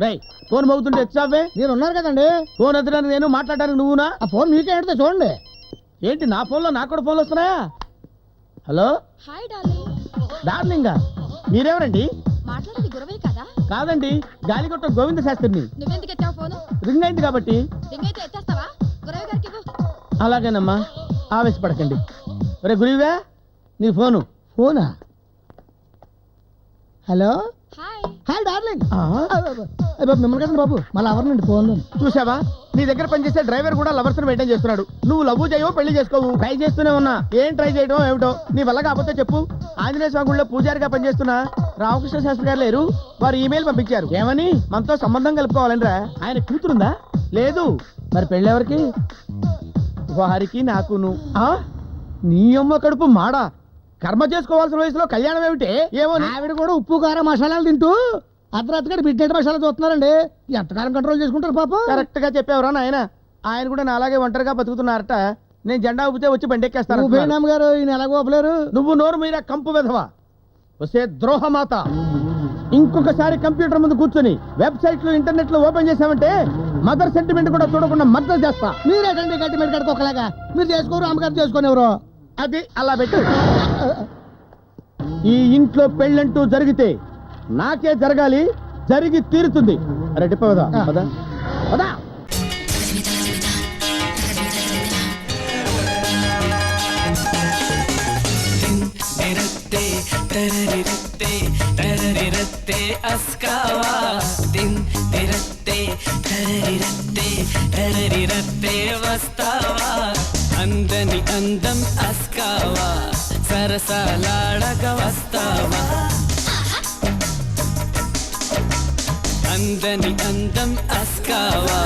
రేయ్ ఫోన్ మోగుతుంటే ఎత్తావే. మీరు ఉన్నారు కదండి. ఫోన్ ఎత్తడానికి నేను, మాట్లాడడానికి నువ్వునా? ఆ ఫోన్ మీకే ఎడితే చూడండి. ఏంటి నా ఫోన్లో నాకు కూడా ఫోన్లు వస్తున్నాయా? Hello hi darling. డార్లింగా, మీరెవరండి? మాట్లాడేది గురవే కదా? కాదండి, గాలిగొట్ట గోవింద శాస్త్రిని. నువ్వెందుకు ఎత్తావు ఫోను? రింగ్ అయింది కాబట్టి. రింగ్ అయితే ఎత్తేస్తావా? గురవే గారికి ఇవ్వు. అలాగేనమ్మా, ఆవేశపడకండి. రే గురివే, నీ ఫోను. ఫోనా? Hello hi. Hi darling. ఆ, బాబు మిమ్మల్ని కదండి బాబు, మళ్ళీ ఎవరినండి ఫోన్లో. చూసావా, నీ దగ్గర పనిచేసే డ్రైవర్ కూడా లవర్స్ మెయింటైన్ చేస్తున్నాడు. నువ్వు లవ్ చేయవో పెళ్లి చేసుకోవు. ట్రై చేస్తూనే ఉన్నా. ఏం ట్రై చేయడం ఏమిటో. నీ వల్ల కాకపోతే చెప్పు. ఆంజనేయ స్వామి గుడిలో పూజారిగా పనిచేస్తున్నా రామకృష్ణ శాస్త్రి గారు లేరు. వారు ఈమెయిల్ పంపించారు. ఏమని? మనతో సంబంధం కలుపుకోవాలనిరా. ఆయన కూతురుందా? లేదు. మరి పెళ్ళి ఎవరికి? వారికి నాకును. నీ అమ్మ కడుపు మాడా. కర్మ చేసుకోవాల్సిన వయసులో కళ్యాణం ఏమిటి? ఏమో. ఆవిడ కూడా ఉప్పు కారం మసాలాలు తింటూ అర్ధరాత్రి బిడ్డెట్ మసాలా చూస్తున్నారండి. ఎంతకాలం కంట్రోల్ చేసుకుంటారు పాపం. కరెక్ట్ గా చెప్పావురా నాయన. ఆయన కూడా నా అలాగే ఒంటరిగా బతుకుతున్నారట. నేను జెండా ఊపితే వచ్చి బండెక్కేస్తాను. ఉపేనామ్ గారు ఈయన ఎలాగో ఒప్పలేరు. నువ్వు నోరు మీరా కంపు వెధవా. వస్తే ద్రోహమాత. ఇంకొకసారి కంప్యూటర్ ముందు కూర్చొని వెబ్సైట్లు ఇంటర్నెట్ లో ఓపెన్ చేసామంటే మదర్ సెంటిమెంట్ కూడా చూడకుండా మద్దతు చేస్తా. మీరేటండి గట్టి మెడి కడుకోకలాగా. మీరు చేసుకోరు, అమ్మగారు చేసుకునేవరు. అది అలా పెట్టు. ఈ ఇంట్లో పెళ్ళంటూ జరిగితే నాకే జరగాలి, జరిగి తీరుతుంది. అరే డిప్ప పదా పదా పదా. అస్కావా దిన్ తిరత్తే తరరిరత్తే తరరిరత్తే వస్తావా అందని అందం అస్కావా సరసాలాడక వస్తావా అందని అందం అస్కావా